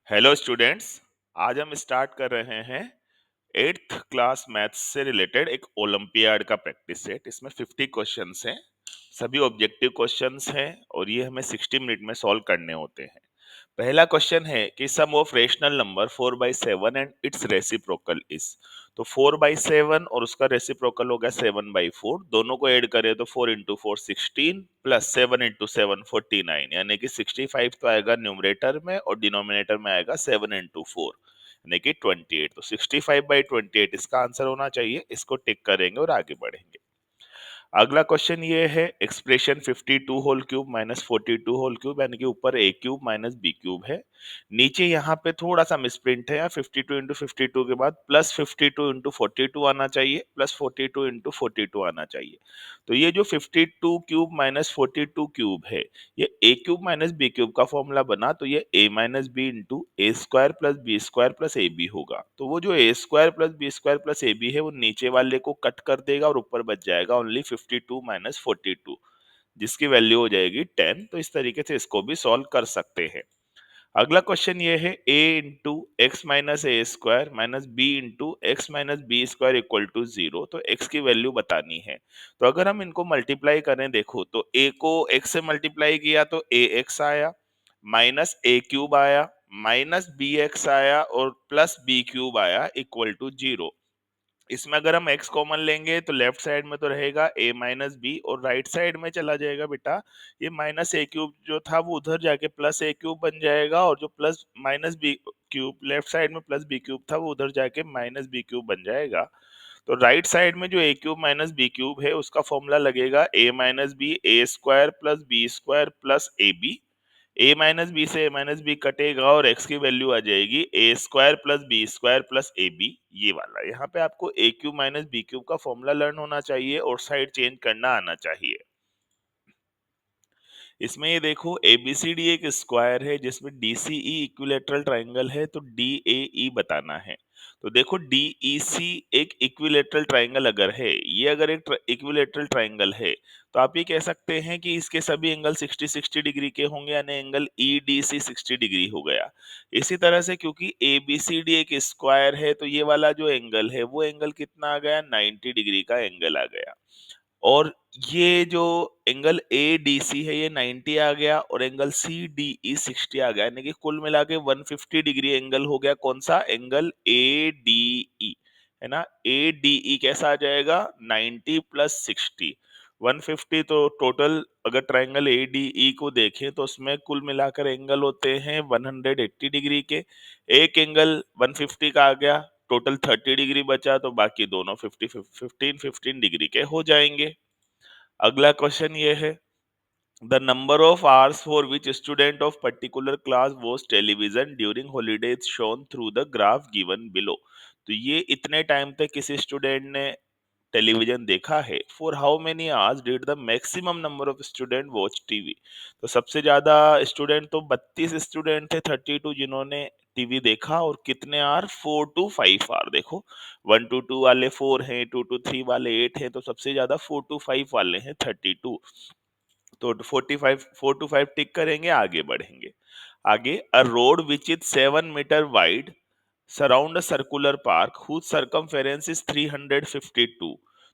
Hello students. आज हम start कर रहे हैं 8th क्लास मैथ्स से रिलेटेड एक ओलंपियाड का प्रैक्टिस सेट। इसमें 50 क्वेश्चंस हैं, सभी ऑब्जेक्टिव क्वेश्चंस हैं और ये हमें 60 मिनट में सॉल्व करने होते हैं। पहला क्वेश्चन है कि sum of rational number 4/7 and its reciprocal is. तो 4/7 और उसका रेसिप्रोकल हो गया 7/4, दोनों को ऐड करें तो 4 इंटू 4 16 प्लस 7 इंटू 7 49, यानी कि 65 तो आएगा न्यूमरेटर में और डिनोमिनेटर में आएगा 7 इंटू 4 यानी कि 28। तो 65/28 इसका आंसर होना चाहिए। इसको टिक करेंगे और आगे बढ़ेंगे। अगला क्वेश्चन ये है expression 52 whole cube minus 42 whole cube, यानी कि ऊपर A cube minus B cube है, नीचे यहाँ पे थोड़ा सा मिसप्रिंट है। 52 इंटू 52 के बाद प्लस 52 इंटू 42 आना चाहिए, प्लस 42 इंटू 42 आना चाहिए। तो ये जो 52 क्यूब माइनस 42 क्यूब है, ये a cube minus B cube का फॉर्मूला बना, तो ये a minus B into a square plus B square plus A b होगा। तो वो जो a square plus B square plus A b है, वो नीचे वाले को कट कर देगा और ऊपर बच जाएगा ओनली 52 माइनस 42, जिसकी वैल्यू हो जाएगी 10। तो इस तरीके से इसको भी सॉल्व कर सकते हैं। अगला क्वेश्चन ये है a into X minus A square minus B into X minus B square equal to 0। तो x की वैल्यू बतानी है। तो अगर हम इनको मल्टीप्लाई करें, देखो तो a को x से मल्टीप्लाई किया तो ax आया, माइनस a क्यूब आया, माइनस bx आया और प्लस b क्यूब आया इक्वल टू 0। इसमें अगर हम x कॉमन लेंगे तो लेफ्ट साइड में तो रहेगा a माइनस बी और राइट साइड में चला जाएगा बेटा ये माइनस ए क्यूब जो था वो उधर जाके प्लस ए क्यूब बन जाएगा, और जो plus minus B cube left side में प्लस बी क्यूब था वो उधर जाके माइनस बी क्यूब बन जाएगा। तो राइट साइड में जो A cube minus B cube है उसका फॉर्मूला लगेगा a minus B A square plus B square plus A B. A minus B से ए माइनस बी कटेगा और एक्स की वैल्यू आ जाएगी a square plus B square plus A b, ये वाला। यहाँ पे आपको a cube minus B cube का फॉर्मूला लर्न होना चाहिए और साइड चेंज करना आना चाहिए। इसमें ये देखो एबीसीडी एक स्क्वायर है जिसमें डीसीई इक्विलेटरल ट्रायंगल है, तो डीएई बताना है। तो देखो डीईसी एक इक्विलेटरल ट्रायंगल अगर है, ये अगर एक इक्विलेटरल ट्रायंगल है, तो आप ये कह सकते हैं कि इसके सभी एंगल 60-60 डिग्री के होंगे, यानी एंगल ईडीसी 60 डिग्री हो गया। इसी तरह से क्योंकि एबीसीडी एक स्क्वायर है, तो ये वाला जो एंगल है वो एंगल कितना आ गया, 90 डिग्री का एंगल आ गया। और ये जो एंगल ए डी सी है ये 90 आ गया और एंगल सी डी ई 60 आ गया, यानी कि कुल मिला के 150 डिग्री एंगल हो गया। कौन सा एंगल, ए डी ई, है ना। ए डी ई कैसा आ जाएगा, 90 प्लस 60 150। तो टोटल अगर ट्रायंगल ए डी ई को देखें तो उसमें कुल मिलाकर एंगल होते हैं 180 डिग्री के। एक एंगल 150 का आ गया, टोटल 30 डिग्री बचा, तो बाकी दोनों 15 डिग्री के हो जाएंगे। अगला क्वेश्चन ये है the number of hours for which student of particular class watch television during holidays shown through the graph given below. तो ये इतने टाइम तक किसी स्टूडेंट ने टेलीविजन देखा है। For how many hours did the maximum number of student watch TV. तो सबसे ज्यादा स्टूडेंट तो 32 स्टूडेंट थे, 32 जिन्होंने टीवी देखा। और कितने आर, 4 to 5 आर। देखो 1 to 2 वाले 4 हैं, 2 to 3 वाले 8 हैं, तो सबसे ज्यादा 4 to 5 वाले हैं 32। तो 45 4 to 5 टिक करेंगे, आगे बढ़ेंगे। आगे a road which is 7 metre wide surround a circular park whose circumference is 352।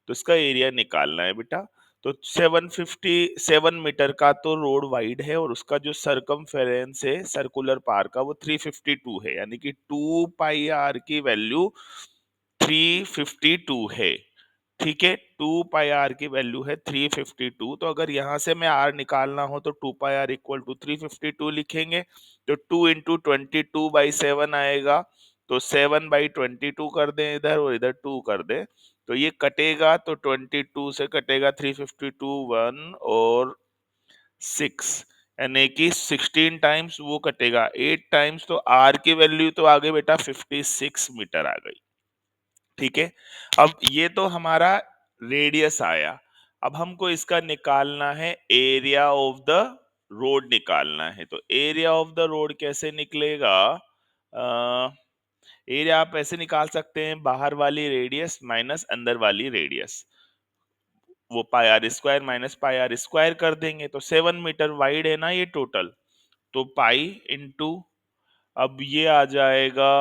तो इसका एरिया निकालना है बेटा। तो 757 मीटर का तो रोड वाइड है और उसका जो सरकमफेरेंस है सर्कुलर पार्क का वो 352 है, यानी कि 2 पाई आर की वैल्यू 352 है। ठीक है, 2 पाई आर की वैल्यू है 352। तो अगर यहां से मैं आर निकालना हो तो 2 पाई आर इक्वल टू 352 लिखेंगे। तो 2 इंटू 22/7 आएगा। तो 7/22 कर दें इधर और इधर 2 कर दें, तो ये कटेगा। तो 22 से कटेगा 352 1 और 6, यानी कि 16 टाइम्स वो कटेगा 8 टाइम्स। तो आर की वैल्यू तो आगे बेटा 56 मीटर आ गई। ठीक है, अब ये तो हमारा रेडियस आया। अब हमको इसका निकालना है एरिया ऑफ द रोड निकालना है। तो एरिया ऑफ द रोड कैसे निकलेगा, एरिया आप ऐसे निकाल सकते हैं, बाहर वाली रेडियस माइनस अंदर वाली रेडियस, वो pi r square minus pi r square कर देंगे। तो 7 मीटर वाइड है ना ये टोटल, तो पाई इंटू अब ये आ जाएगा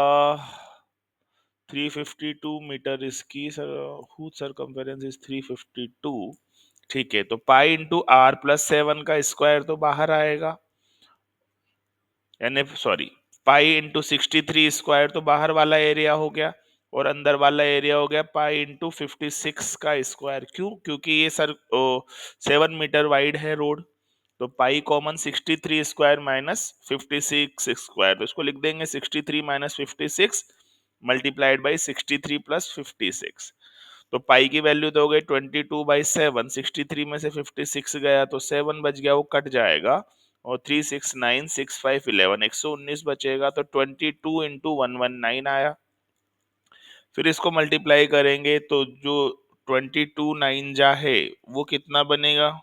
352 मीटर इसकी सर, whose circumference is 352। ठीक है, तो पाई इंटू आर प्लस 7 का स्क्वायर तो बाहर आएगा, यानी सॉरी पाई इंटू 63 स्क्वायर तो बाहर वाला एरिया हो गया, और अंदर वाला एरिया हो गया पाई इंटू 56 का स्क्वायर। क्यों? क्योंकि ये सर 7 मीटर वाइड है रोड, तो pi common 63 square minus 56 square, तो इसको लिख देंगे 63 माइनस 56 मल्टीप्लाइड बाई 63 प्लस 56। तो पाई की वैल्यू तो हो गई 22/7, 63 में से 56 गया तो 7 बच गया, वो कट जाएगा, और 3 6 9 6 5 11 119 बचेगा, तो 22 इंटू 119 आया। फिर इसको मल्टीप्लाई करेंगे तो जो 22 9 जा है वो कितना बनेगा,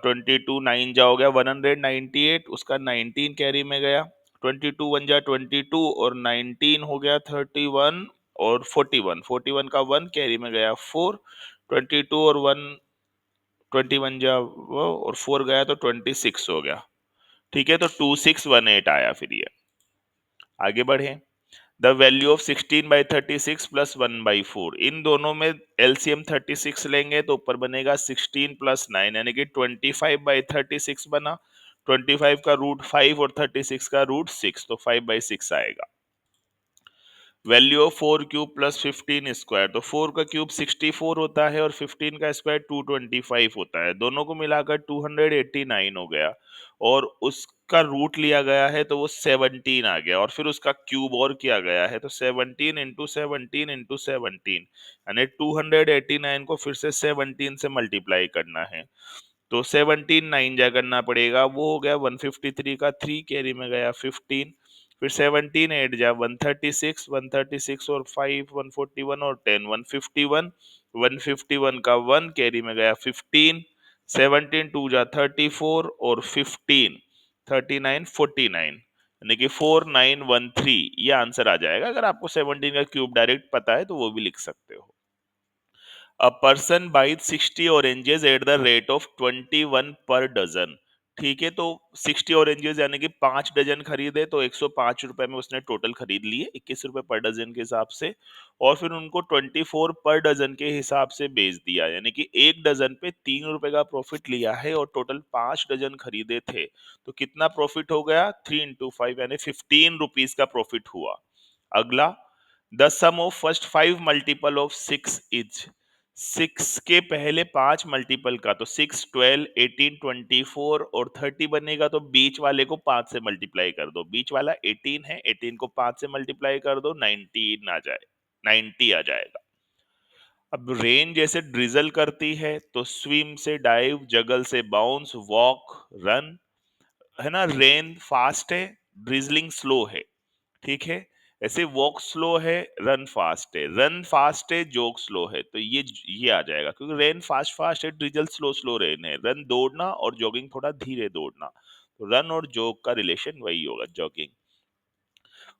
22 9 जा हो गया 198, उसका 19 कैरी में गया, 22 1 जा 22 और 19 हो गया 31, और 41 41 का 1 कैरी में गया 4, 22 और 1 21 जा वो और 4 गया तो 26 हो गया। ठीक है, तो 2618 आया। फिर ये आगे बढ़े, द वैल्यू ऑफ 16/36 प्लस 1/4, इन दोनों में एलसीएम 36 लेंगे तो ऊपर बनेगा 16 प्लस 9, यानी कि 25/36 बना, 25 का रूट 5 और 36 का रूट 6, तो 5/6 आएगा। Value of 4 cube plus 15 square, तो 4 का क्यूब 64 होता है और 15 का स्क्वायर 225 होता है, दोनों को मिलाकर 289 हो गया, और उसका रूट लिया गया है तो वो 17 आ गया, और फिर उसका क्यूब और किया गया है तो 17 इंटू 17 इंटू 17, यानी 289 को फिर से 17 से मल्टीप्लाई करना है, तो 17 9 जा करना पड़ेगा, वो हो गया 153 का 3 कैरी में गया 15, फिर 17 8 जा 136, 136 और 5 141 और 10 151, 151 का 1 कैरी में गया 15, 17 2 जा 34 और 15 39 49, यानी कि 4913, ये आंसर आ जाएगा। अगर आपको 17 का क्यूब डायरेक्ट पता है तो वो भी लिख सकते हो। A person buys 60 oranges at the rate of 21 per dozen. ठीक है, तो 60 ऑरेंजेस यानी कि 5 डजन खरीदे तो 105 रुपए में उसने टोटल खरीद लिए, 21 रुपए पर डजन के हिसाब से, और फिर उनको 24 पर डजन के हिसाब से बेच दिया, यानी कि 1 डजन पे 3 रुपए का प्रॉफिट लिया है, और टोटल 5 डजन खरीदे थे, तो कितना प्रॉफिट हो गया, 3 इंटू 5 यानी 15 रुपीज का प्रॉफिट हुआ। अगला, the sum of first 5 multiple of 6 is, 6 के पहले 5 मल्टीपल का, तो 6 12 18 24 और 30 बनेगा, तो बीच वाले को 5 से मल्टीप्लाई कर दो, बीच वाला 18 है, 18 को 5 से मल्टीप्लाई कर दो, 19 आ जाए, 90 आ जाएगा। अब रेन जैसे ड्रिजल करती है तो स्विम से डाइव, जगल से बाउंस, वॉक, रन, है ना, रेन फास्ट है, ड्रिजलिंग स्लो है। ठीक है, ऐसे वॉक स्लो है, रन फास्ट है, रन फास्ट है, जोग स्लो है, तो ये आ जाएगा, क्योंकि रेन फास्ट फास्ट है, ड्रिजल स्लो स्लो रेन है, रन दौड़ना और जॉगिंग थोड़ा धीरे दौड़ना, तो रन और जोग का रिलेशन वही होगा, जॉगिंग।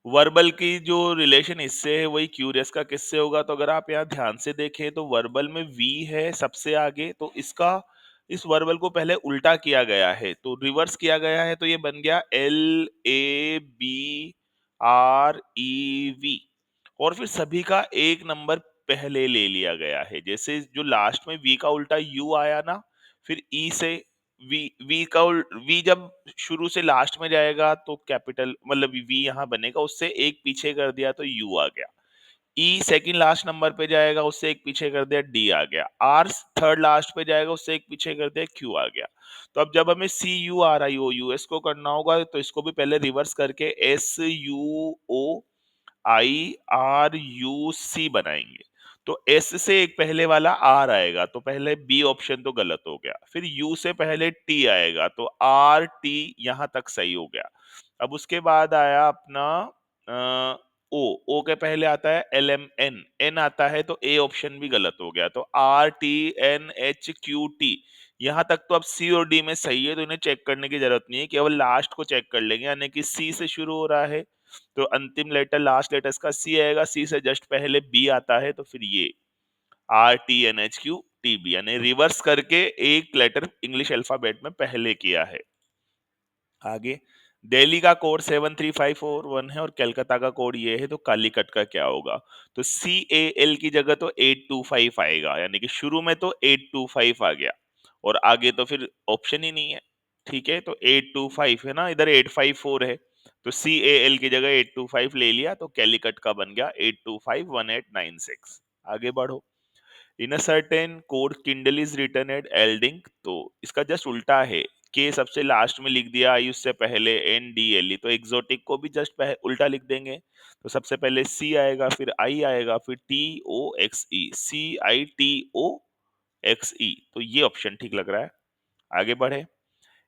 वर्बल की जो रिलेशन इससे है वही क्यूरियस का किससे होगा, तो अगर आप यहाँ ध्यान से देखें तो वर्बल में वी है सबसे आगे, तो इसका इस वर्बल को पहले उल्टा किया गया है, तो रिवर्स किया गया है, तो ये बन गया LABREV, और फिर सभी का एक नंबर पहले ले लिया गया है, जैसे जो लास्ट में वी का उल्टा यू आया ना, फिर ई से वी, वी जब शुरू से लास्ट में जाएगा तो कैपिटल मतलब वी यहाँ बनेगा, उससे एक पीछे कर दिया तो यू आ गया, ई सेकंड लास्ट नंबर पे जाएगा, उससे एक पीछे कर दिया डी आ गया, आर थर्ड लास्ट पे जाएगा, उससे एक पीछे कर दिया क्यू आ गया। तो अब जब हमें CURIOU को करना होगा तो इसको भी पहले रिवर्स करके SUOIRUC बनाएंगे, तो एस से एक पहले वाला आर आएगा, तो पहले बी ऑप्शन तो गलत हो गया, फिर यू से पहले टी आएगा, तो RT यहां तक सही हो गया। अब उसके बाद आया अपना ओ, ओ के पहले आता है LMN, एन आता है तो ए ऑप्शन भी गलत हो गया, तो RTNHQT, यहां तक तो अब सी और डी में सही है, तो इन्हें चेक करने की जरूरत नहीं है, केवल लास्ट को चेक कर लेंगे, यानी कि सी से शुरू हो रहा है तो अंतिम लेटर लास्ट लेटर इसका सी आएगा, सी से जस्ट पहले बी आता है, तो फिर ये RTNHQTB, यानी रिवर्स करके एक लेटर इंग्लिश अल्फाबेट में पहले किया है। आगे, दिल्ली का कोड 73541 है और कलकत्ता का कोड ये है, तो कालीकट का क्या होगा? तो CAL की जगह तो 825 आएगा, यानी कि शुरू में तो 825 आ गया और आगे तो फिर ऑप्शन ही नहीं है। ठीक है, तो 825 है ना, इधर 854 है, तो CAL की जगह 825 ले लिया, तो कैलिकट का बन गया 8251896। आगे बढ़ो। In a certain code kindle is written at एल्डिंग, तो इसका जस्ट उल्टा है। के सबसे लास्ट में लिख दिया, आई उससे पहले, NDLE, तो एक्सोटिक को भी जस्ट उल्टा लिख देंगे। तो सबसे पहले C आएगा, फिर I आएगा, फिर TOXE, CITOXE, तो ये ऑप्शन ठीक लग रहा है। आगे बढ़े।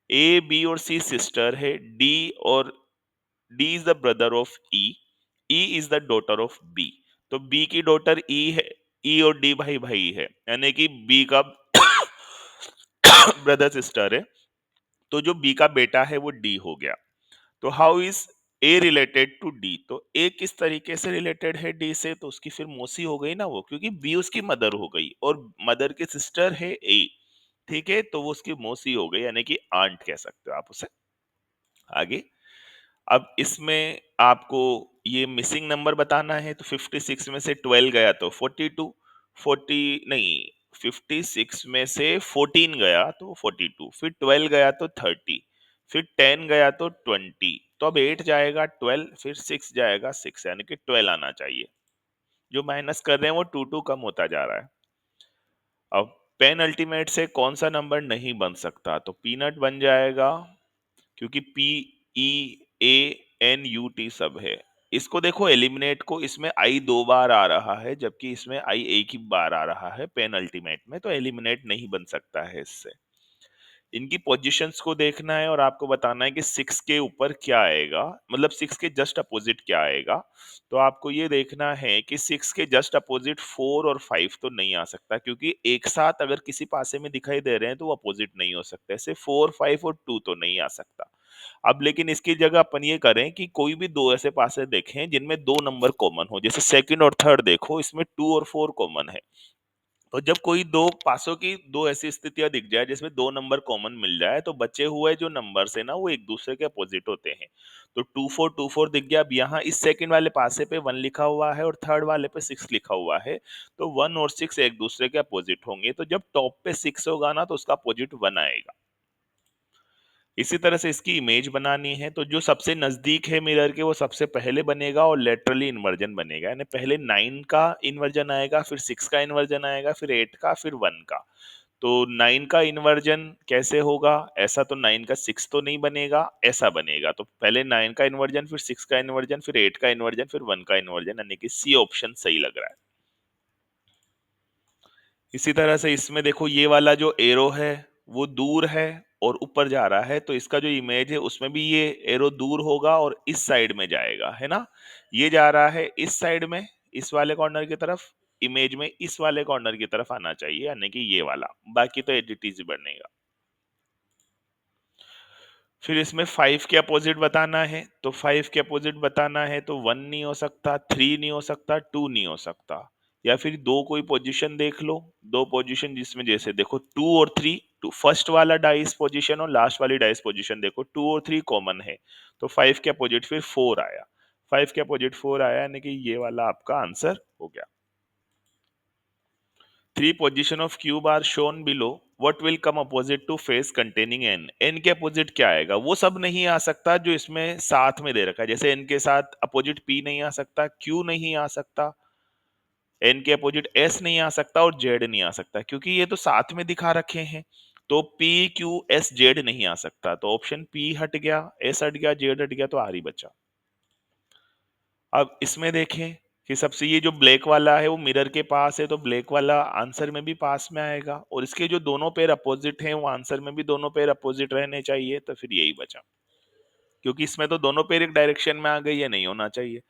A B और C सिस्टर है, और D is the brother of E is the daughter of B, तो B की डॉटर E है, E और D भाई भाई है, यानी कि B का ब्रदर सिस्टर है, तो जो B का बेटा है वो D हो गया। तो how is A related to D, तो A किस तरीके से रिलेटेड है D से, तो उसकी फिर मौसी हो गई ना वो, क्योंकि B उसकी मदर हो गई और मदर की सिस्टर है A। ठीक है, तो वो उसकी मौसी हो गई, यानी कि आंट कह सकते हो आप उसे। आगे। अब इसमें आपको ये मिसिंग नंबर बताना है, तो 56 में से 12 गया तो 42, 40 नहीं, 56 में से 14 गया तो 42, फिर 12 गया तो 30, फिर 10 गया तो 20, तो अब 8 जाएगा 12, फिर 6 जाएगा 6, यानी कि 12 आना चाहिए। जो माइनस कर रहे हैं वो 2 2 कम होता जा रहा है। अब पेन अल्टीमेट से कौन सा नंबर नहीं बन सकता, तो पीनट बन जाएगा, क्योंकि PEANUT सब है। इसको देखो, एलिमिनेट को इसमें आई 2 बार आ रहा है, जबकि इसमें आई एक ही बार आ रहा है पेन अल्टीमेट में, तो एलिमिनेट नहीं बन सकता है इससे। इनकी पोजीशंस को देखना है और आपको बताना है कि 6 के ऊपर क्या आएगा, मतलब 6 के जस्ट अपोजिट क्या आएगा। तो आपको ये देखना है कि 6 के जस्ट अपोजिट 4 और 5 तो नहीं आ सकता, क्योंकि एक साथ अगर किसी पासे में दिखाई दे रहे हैं तो वो अपोजिट नहीं हो सकते, ऐसे 4 5 और 2 तो नहीं आ सकता। अब लेकिन इसकी जगह अपन ये करें कि कोई भी दो ऐसे पासे देखें जिनमें दो नंबर कॉमन हो, जैसे सेकंड और थर्ड देखो, इसमें 2 और 4 कॉमन है। तो जब कोई दो पासों की दो ऐसी स्थितियां दिख जाए जिसमें दो नंबर कॉमन मिल जाए, तो बचे हुए जो नंबर्स है ना वो एक दूसरे के अपोजिट होते हैं। तो 2 4 दिख गया। अब यहाँ इस सेकंड वाले पासे पे 1 लिखा हुआ है और थर्ड वाले पे 6 लिखा हुआ है, तो 1 और 6 एक दूसरे के अपोजिट होंगे, तो जब टॉप पे 6 होगा ना तो उसका अपोजिट 1 आएगा। इसी तरह से इसकी इमेज बनानी है, तो जो सबसे नजदीक है मिरर के वो सबसे पहले बनेगा और लेटरली इन्वर्जन बनेगा, यानी पहले 9 का इन्वर्जन आएगा, फिर 6 का इन्वर्जन आएगा, फिर 8 का, फिर 1 का। तो 9 का इन्वर्जन कैसे होगा, ऐसा तो 9 का 6 तो नहीं बनेगा, ऐसा बनेगा, तो पहले 9 का इन्वर्जन, फिर 6 का इन्वर्जन, फिर 8 का इन्वर्जन, फिर 1 का इन्वर्जन, यानी कि सी ऑप्शन सही लग रहा है। इसी तरह से इसमें देखो, ये वाला जो एरो है वो दूर है और ऊपर जा रहा है, तो इसका जो इमेज है उसमें भी ये एरो दूर होगा और इस साइड में जाएगा, है ना। ये जा रहा है इस साइड में, इस वाले कॉर्नर की तरफ, इमेज में इस वाले कॉर्नर की तरफ आना चाहिए, यानी कि ये वाला। बाकी तो एडिटिव बनेगा। फिर इसमें 5 के अपोजिट बताना है, तो 5 के अपोजिट बताना है तो 1 नहीं हो सकता, 3 नहीं हो सकता, 2 नहीं हो सकता, या फिर दो कोई पोजीशन देख लो, दो पोजीशन जिसमें जैसे देखो 2 और 3, टू फर्स्ट वाला डाइस पोजीशन और लास्ट वाली डाइस पोजीशन देखो 2 और 3 कॉमन है, तो 5 के अपोजिट फिर 4 आया, 5 के अपोजिट 4 आया, यानी कि ये वाला आपका आंसर हो गया। Three position of cube are shown below. What will come opposite to face containing n? n के अपोजिट क्या आएगा, वो सब नहीं आ सकता जो इसमें साथ में दे रखा है, जैसे n के साथ अपोजिट p नहीं आ सकता, q नहीं आ सकता, n के अपोजिट s नहीं आ सकता और z नहीं आ सकता, क्योंकि ये तो साथ में दिखा रखे हैं। तो p q s z नहीं आ सकता, तो ऑप्शन p हट गया, s हट गया, z हट गया, तो r ही बचा। अब इसमें देखें कि सबसे ये जो ब्लैक वाला है वो मिरर के पास है, तो ब्लैक वाला आंसर में भी पास में आएगा, और इसके जो दोनों पेयर अपोजिट हैं वो आंसर में भी दोनों पेयर अपोजिट रहने चाहिए, तो फिर यही बचा। क्योंकि इसमें तो दोनों पेयर एक डायरेक्शन में आ गई, ये नहीं होना चाहिए।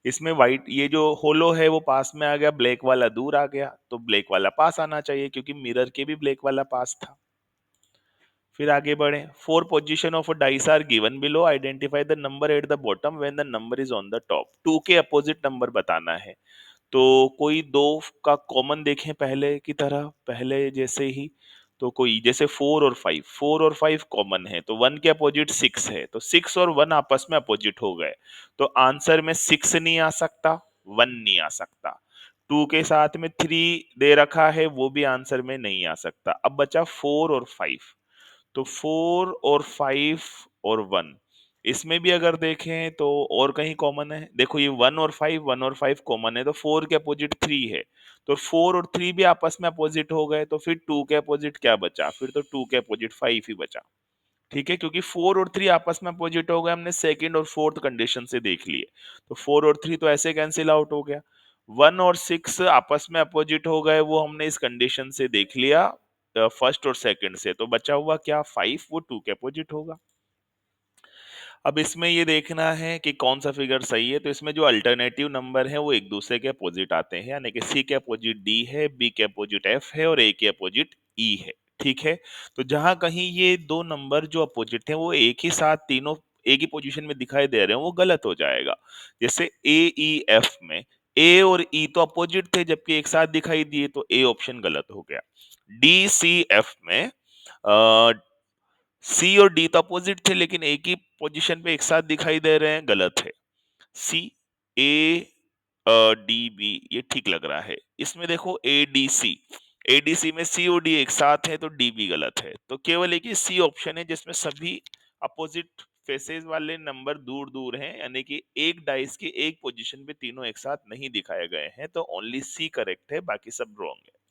इसमें व्हाइट ये जो होलो है वो पास में आ गया, ब्लैक वाला दूर आ गया, तो ब्लैक वाला पास आना चाहिए, क्योंकि मिरर के भी ब्लैक वाला पास था। फिर आगे बढ़े। 4 position of a dice are given below, identify the number at the bottom when the number is on the top. 2 के अपोजिट नंबर बताना है, तो कोई दो का कॉमन देखें पहले की तरह, पहले जैसे ही, तो कोई जैसे 4 और 5 कॉमन है तो 1 के अपोजिट 6 है तो 6 और 1 आपस में अपोजिट हो गए तो आंसर में 6 नहीं आ सकता 1 नहीं आ सकता 2 के साथ में 3 दे रखा है वो भी आंसर में नहीं आ सकता अब बचा 4 और 5 तो 4 और 5 और 1 इसमें भी अगर देखें तो और कहीं कॉमन है देखो ये 1 और 5 कॉमन है तो 4 के अपोजिट 3 है तो 4 और 3 भी आपस में अपोजिट हो गए तो फिर 2 के अपोजिट क्या बचा फिर तो 2 के अपोजिट 5 ही बचा ठीक है क्योंकि 4 और 3 आपस में अपोजिट हो गए हमने सेकंड और फोर्थ कंडीशन से देख लिए तो 4 और 3 तो ऐसे कैंसिल आउट हो गया 1 और 6 आपस में अपोजिट हो गए वो हमने इस कंडीशन से देख लिया फर्स्ट और सेकंड से तो बचा हुआ क्या 5 वो 2 के अपोजिट होगा अब इसमें ये देखना है कि कौन सा फिगर सही है तो इसमें जो अल्टरनेटिव नंबर है वो एक दूसरे के अपोजिट आते हैं यानी कि सी के अपोजिट डी है बी के अपोजिट एफ है और ए के अपोजिट ई है ठीक है तो जहां कहीं ये दो नंबर जो अपोजिट हैं वो एक ही साथ तीनों एक ही पोजीशन में दिखाई दे रहे हैं वो गलत हो जाएगा जैसे ए ई एफ में ए और ई तो अपोजिट थे जबकि एक साथ दिखाई दिए तो ए ऑप्शन गलत हो गया डी सी एफ में सी और डी तो अपोजिट थे लेकिन एक ही पोजीशन पे एक साथ दिखाई दे रहे हैं गलत है सी ए डी बी ये ठीक लग रहा है इसमें देखो एडीसी में सी और डी एक साथ है तो डी भी गलत है तो केवल एक ही सी ऑप्शन है जिसमें सभी अपोजिट फेसेस वाले नंबर दूर दूर हैं यानी कि एक डाइस के एक पोजीशन पे तीनों एक साथ नहीं दिखाए गए हैं तो ओनली सी करेक्ट है बाकी सब रॉन्ग है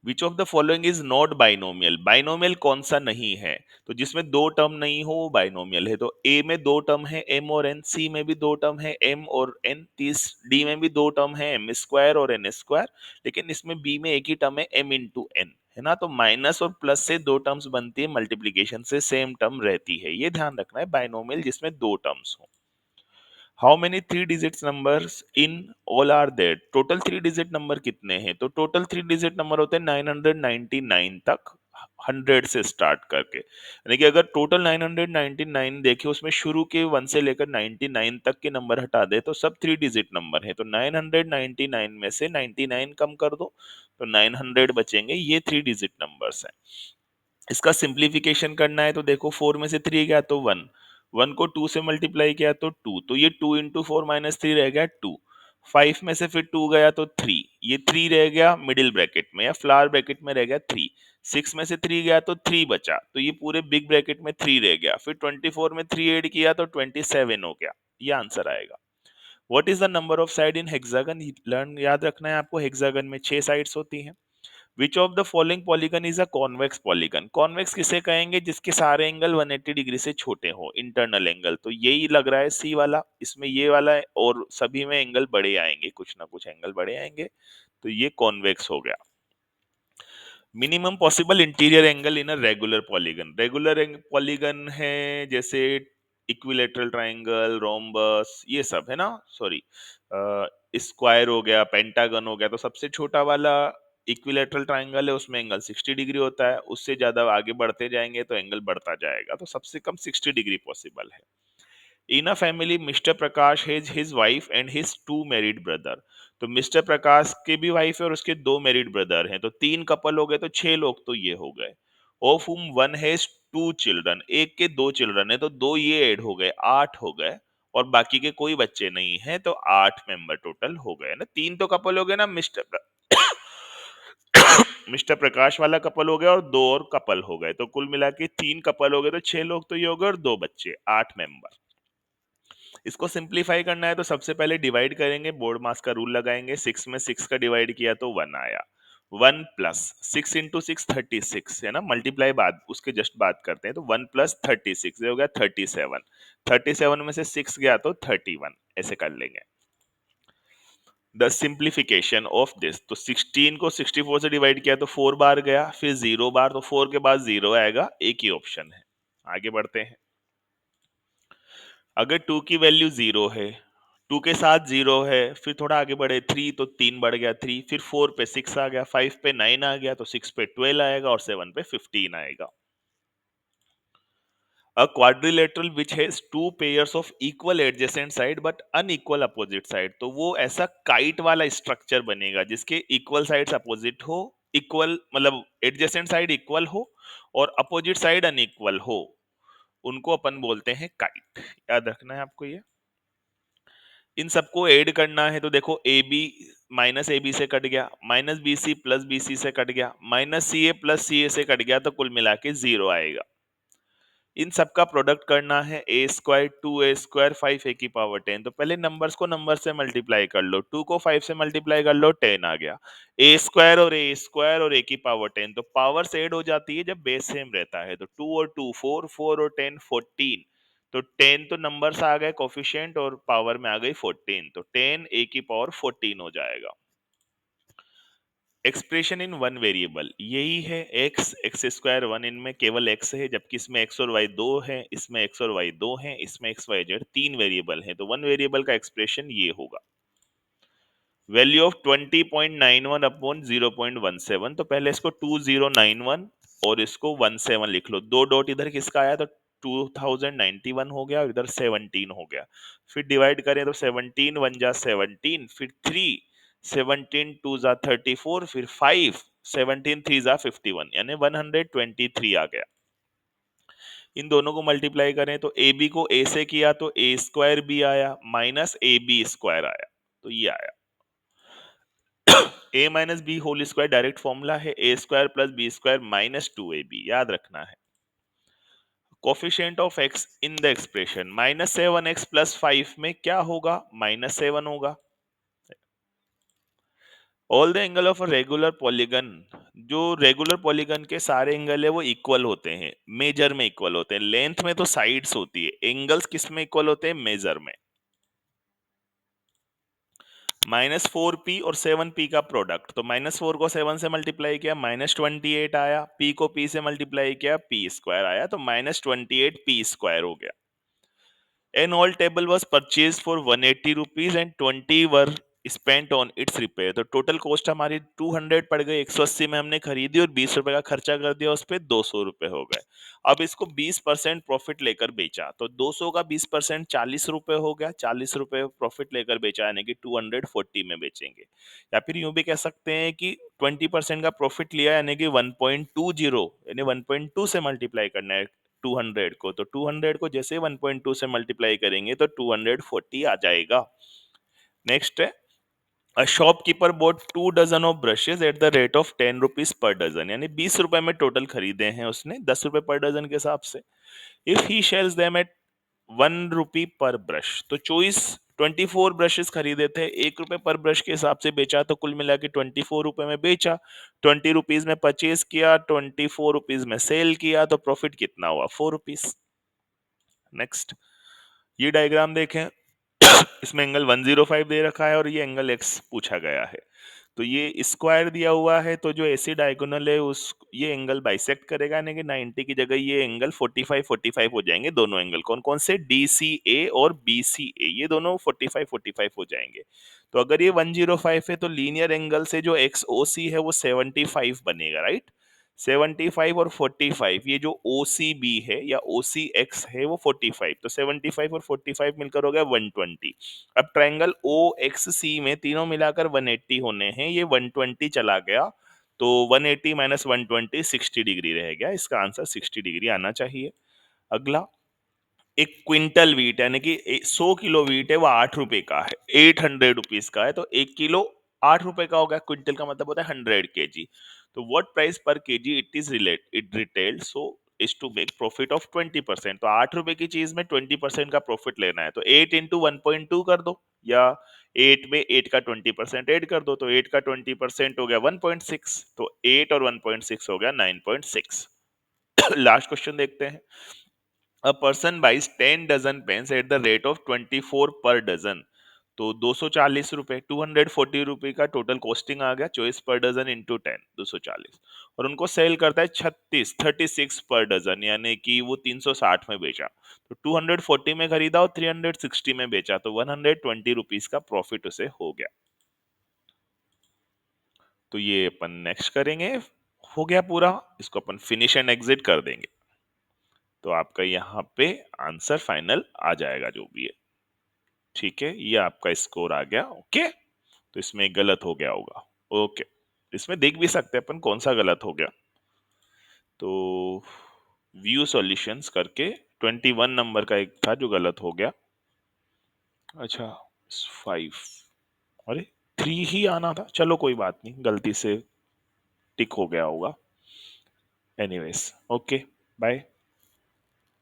which of the following is not binomial binomial कौन सा नहीं है तो जिसमें दो टर्म नहीं हो वो बाइनोमियल है तो ए में दो टर्म है एम और एन सी में भी दो टर्म है एम और एन तीस डी में भी दो टर्म है एम स्क्वायर और एन स्क्वायर लेकिन इसमें बी में एक ही टर्म है एम इंटू एन है ना तो माइनस और प्लस से दो टर्म्स बनती है मल्टीप्लीकेशन से सेम टर्म रहती है ये ध्यान रखना है बाइनोमियल जिसमें दो टर्म्स हो how many three digits numbers in all are there total three digit number कितने हैं तो टोटल थ्री डिजिट नंबर होते हैं 999 तक 100 से स्टार्ट करके यानी कि अगर टोटल 999 देखे उसमें शुरू के 1 से लेकर 99 तक के नंबर हटा दे तो सब थ्री डिजिट नंबर है तो 999 में से 99 कम कर दो तो 900 बचेंगे ये थ्री डिजिट नंबर्स हैं इसका सिंप्लीफिकेशन करना है तो देखो 4 में से 3 गया तो 1 1 को 2 से मल्टीप्लाई किया तो 2 तो ये 2 इंटू 4 माइनस 3 रह गया 2 5 में से फिर 2 गया तो 3 ये 3 रह गया मिडिल ब्रैकेट में या फ्लावर ब्रैकेट में रह गया 3 6 में से 3 गया तो 3 बचा तो ये पूरे बिग ब्रैकेट में 3 रह गया फिर 24 में 3 ऐड किया तो 27 हो गया ये आंसर आएगा what is the number of side in hexagon learn याद रखना है आपको हेक्सागन में 6 साइड्स होती हैं which of the following polygon is a convex polygon convex किसे कहेंगे जिसके सारे एंगल 180 डिग्री से छोटे हो इंटरनल एंगल तो यही लग रहा है सी वाला इसमें ये वाला है और सभी में एंगल बड़े आएंगे कुछ ना कुछ एंगल बड़े आएंगे तो ये कॉन्वेक्स हो गया minimum possible interior angle in a regular polygon है जैसे इक्विलेटरल ट्राइंगल रोम्बस ये सब है ना सॉरी स्क्वायर हो गया पेंटागन हो गया तो सबसे छोटा वाला इक्विलेटरल ट्राइंगल है उसमें एंगल 60 डिग्री होता है उससे ज्यादा आगे बढ़ते जाएंगे तो एंगल बढ़ता जाएगा तो सबसे कम 60 डिग्री पॉसिबल है in a family mister Prakash has his wife and his two married brother तो मिस्टर प्रकाश के भी वाइफ है और उसके दो मैरिड ब्रदर हैं तो तीन कपल हो गए तो छह लोग तो ये हो गए ऑफ हुम वन हैज टू चिल्ड्रन एक के दो चिल्ड्रन है तो दो ये ऐड हो गए आठ हो गए और बाकी के कोई बच्चे नहीं है तो आठ मेंबर टोटल हो गए ना तीन तो कपल हो गए ना मिस्टर प्रकाश वाला कपल हो गया और दो और कपल हो गए तो कुल मिला के तीन कपल हो गए तो छह लोग तो ये हो गए और दो बच्चे आठ मेंबर इसको सिंप्लीफाई करना है तो सबसे पहले डिवाइड करेंगे बोर्ड मास का रूल लगाएंगे 6 में 6 का डिवाइड किया तो 1 आया 1 प्लस 6 इंटू 6 36 है ना मल्टीप्लाई बाद उसके जस्ट बात करते हैं तो 1 प्लस 36 हो गया 37 में से 6 गया तो 31 ऐसे कर लेंगे द सिंप्लीफिकेशन ऑफ दिस तो 16 को 64 से डिवाइड किया तो 4 बार गया फिर 0 बार तो 4 के बाद 0 आएगा एक ही ऑप्शन है आगे बढ़ते हैं अगर 2 की वैल्यू 0 है 2 के साथ 0 है फिर थोड़ा आगे बढ़े 3 तो 3 बढ़ गया 3 फिर 4 पे 6 आ गया 5 पे 9 आ गया तो 6 पे 12 आएगा और 7 पे 15 आएगा अ quadrilateral which has two pairs of equal adjacent side but unequal opposite side तो वो ऐसा काइट वाला स्ट्रक्चर बनेगा जिसके इक्वल साइड्स अपोजिट हो इक्वल मतलब एडजेसेंट साइड इक्वल हो और अपोजिट साइड अनइक्वल हो, उनको अपन बोलते हैं काइट। याद रखना है आपको ये। इन सबको ऐड करना है तो देखो A B minus A B से कट गया, minus B C plus B C से कट गया, माइनस सी ए प्लस सी ए से कट गया, तो कुल मिला के 0 आएगा। इन सबका प्रोडक्ट करना है ए स्क्वायर 2a² 5a⁻10। तो पहले नंबर्स को नंबर से मल्टीप्लाई कर लो, 2 को 5 से मल्टीप्लाई कर लो 10 आ गया। a² और a² और a⁻10 तो पावर्स ऐड हो जाती है जब बेस सेम रहता है, तो 2 और 2 4, 4 और 10 14। तो 10 तो नंबर्स आ गए कोफिशिएंट और पावर में आ गई 14, तो 10 a⁻14 हो जाएगा। एक्सप्रेशन इन वन वेरिएबल यही है, x² 1 इनमें केवल x है, जबकि इसमें x और y दो है, इसमें x और y दो हैं, इसमें x y z 3 वेरिएबल हैं, तो वन वेरिएबल का एक्सप्रेशन ये होगा। वैल्यू ऑफ 20.91 अपॉन 0.17, तो पहले इसको 2091 और इसको 17 लिख लो। दो डॉट इधर किसका आया तो 2091 हो गया और इधर 17 हो गया। फिर डिवाइड करें तो 17 1 जा 17, फिर 3 17 2 जा 34, फिर 5 17 3 जा 51, यानी 123 आ गया। इन दोनों को मल्टीप्लाई करें तो ए बी को ए से किया तो a² बी आया माइनस ab² आया, तो ये आया। a minus B whole square direct formula है a² plus b² minus 2ab, याद रखना है। Coefficient of x in the expression -7x plus 5 में क्या होगा, -7 होगा। All the angle of a regular polygon, जो रेगुलर पॉलीगन के सारे एंगल है वो इक्वल होते हैं, मेजर में इक्वल होते हैं। लेंथ में तो साइड्स होती है, एंगल्स किस में इक्वल होते हैं, मेजर में। -4p और 7p का प्रोडक्ट, तो -4 को 7 से मल्टीप्लाई किया -28 आया, p को p से मल्टीप्लाई किया p² आया, तो -28p² हो गया। An all table was purchased for 180 rupees and 20 were spent on its repair। तो टोटल कॉस्ट हमारी 200 पड़ गई, 180 में हमने खरीदी और 20 रुपए का खर्चा कर दिया, उस पे 200 रुपए हो गए। अब इसको 20% प्रॉफिट लेकर बेचा, तो 200 का 20% 40 रुपए हो गया, 40 रुपए प्रॉफिट लेकर बेचा, यानी कि 240 में बेचेंगे। या फिर यूं भी कह सकते हैं कि 20% का प्रॉफिट लिया, यानी कि 1.20, यानी 1.2 से मल्टीप्लाई करना है 200 को, तो 200 को जैसे 1.2 से मल्टीप्लाई करेंगे तो 240 आ जाएगा। नेक्स्ट है, a shopkeeper bought 2 dozen of brushes at the rate of 10 rupees per dozen, यानी 20 रुपए में टोटल खरीदे हैं उसने, 10 रुपए पर डजन के हिसाब से। If he sells them at 1 rupee per brush, तो चॉइस 24 ब्रशेस खरीदे थे, 1 रुपए पर ब्रश के हिसाब से बेचा, तो कुल मिला के 24 रुपए में बेचा। 20 रुपीज में परचेज किया, 24 रुपीज में सेल किया, तो प्रॉफिट कितना हुआ, 4 रुपीज। नेक्स्ट, ये डायग्राम देखें, इसमें एंगल 105 दे रखा है और ये एंगल x पूछा गया है। तो ये स्क्वायर दिया हुआ है, तो जो ऐसी डायगोनल है उस ये एंगल बाइसेक्ट करेगा, यानी कि 90 की जगह ये एंगल 45 45 हो जाएंगे। दोनों एंगल कौन कौन से, DCA और BCA, ये दोनों 45 45 हो जाएंगे। तो अगर ये 105 है तो लीनियर एंगल से जो XOC है वो 75 बनेगा, राइट। 75 और 45, ये जो OCB है या OCX है वो 45, तो 75 और 45 मिलकर हो गया 120। अब ट्रायंगल OXC में तीनों मिलाकर 180 होने हैं, ये 120 चला गया, तो 180 माइनस 120 60 डिग्री रह गया, इसका आंसर 60 डिग्री आना चाहिए। अगला, एक क्विंटल वीट यानी कि 100 किलो वीट है वो 8 रुपए का है, 800 रुपीज का है, तो 1 किलो 8 रुपए का होगा, क्विंटल का मतलब होता है 100 kg। तो what price per KG it is it retailed so is to make profit of 20%। तो 8 रुपए की चीज में 20% का प्रॉफिट लेना है, तो 8 इंटू 1.2 कर दो, या 8 में 8 का 20% ऐड कर दो, तो 8 का 20% हो गया 1.6, तो 8 और 1.6 हो गया 9.6। लास्ट क्वेश्चन देखते हैं। A person buys 10 dozen pens at the rate of 24 per dozen, तो 240 रुपए, 240 रुपए का टोटल कॉस्टिंग आ गया, चॉइस पर डजन इंटू 10 240, और उनको सेल करता है 36 पर डजन, यानी कि वो 360 में बेचा। तो 240 में खरीदा और 360 में बेचा, तो 120 रुपीज का प्रॉफिट उसे हो गया। तो ये अपन नेक्स्ट करेंगे, हो गया पूरा, इसको अपन फिनिश एंड एग्जिट कर देंगे, तो आपका यहाँ पे आंसर फाइनल आ जाएगा जो भी है। ठीक है, ये आपका स्कोर आ गया। ओके, तो इसमें गलत हो गया होगा। ओके। इसमें देख भी सकते हैं अपन कौन सा गलत हो गया। तो व्यू सॉल्यूशंस करके 21 नंबर का एक था जो गलत हो गया। अच्छा 5, अरे 3 ही आना था, चलो कोई बात नहीं, गलती से टिक हो गया होगा। Anyways, okay, bye.